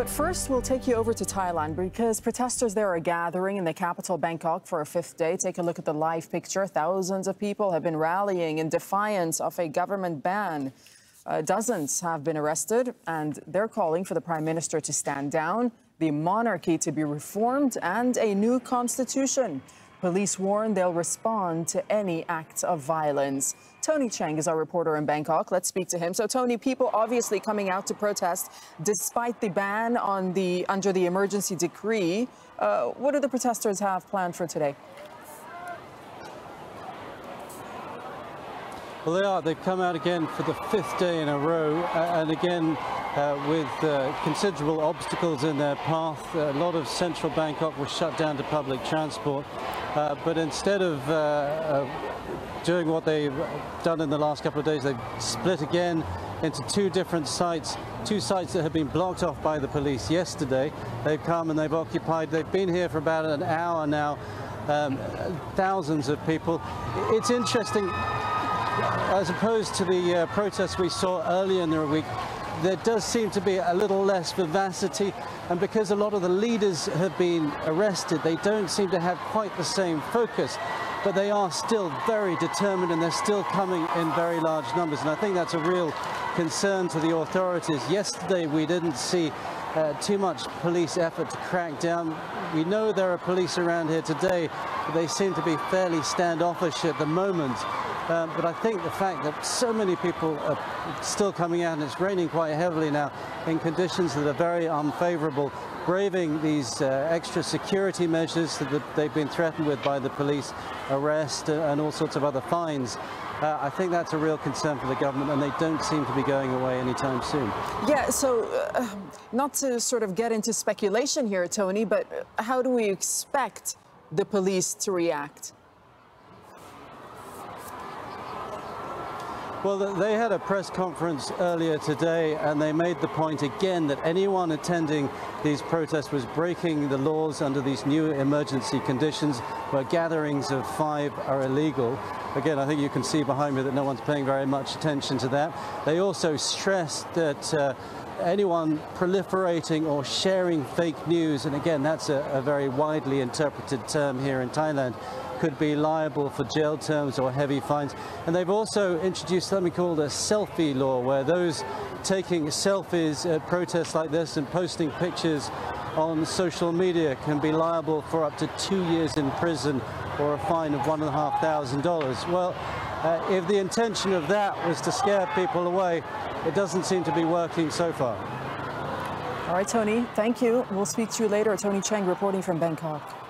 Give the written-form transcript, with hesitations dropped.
But first, we'll take you over to Thailand because protesters there are gathering in the capital, Bangkok, for a fifth day. Take a look at the live picture. Thousands of people have been rallying in defiance of a government ban. Dozens have been arrested, and they're calling for the Prime Minister to stand down, the monarchy to be reformed, and a new constitution. Police warn they'll respond to any acts of violence. Tony Cheng is our reporter in Bangkok. Let's speak to him. So, Tony, people obviously coming out to protest despite the ban on under the emergency decree. What do the protesters have planned for today? Well, they've come out again for the fifth day in a row, and again with considerable obstacles in their path. A lot of central Bangkok was shut down to public transport, but instead of doing what they've done in the last couple of days, they've split again into two different sites, two sites that have been blocked off by the police yesterday. They've come and they've occupied, they've been here for about an hour now, thousands of people. It's interesting, as opposed to the protests we saw earlier in the week, there does seem to be a little less vivacity, and because a lot of the leaders have been arrested, they don't seem to have quite the same focus, but they are still very determined and they're still coming in very large numbers, and I think that's a real concern to the authorities. Yesterday we didn't see too much police effort to crack down. We know there are police around here today, but they seem to be fairly standoffish at the moment. But I think the fact that so many people are still coming out, and it's raining quite heavily now in conditions that are very unfavourable, braving these extra security measures that they've been threatened with by the police, arrest and all sorts of other fines. I think that's a real concern for the government, and they don't seem to be going away anytime soon. Yeah, so not to sort of get into speculation here, Tony, but how do we expect the police to react? Well, they had a press conference earlier today, and they made the point again that anyone attending these protests was breaking the laws under these new emergency conditions, where gatherings of 5 are illegal. Again, I think you can see behind me that no one's paying very much attention to that. They also stressed that anyone proliferating or sharing fake news, and again, that's a very widely interpreted term here in Thailand, could be liable for jail terms or heavy fines. And they've also introduced something called a selfie law, where those taking selfies at protests like this and posting pictures on social media can be liable for up to 2 years in prison or a fine of $1,500. Well, if the intention of that was to scare people away, it doesn't seem to be working so far. All right, Tony, thank you. We'll speak to you later. Tony Cheng reporting from Bangkok.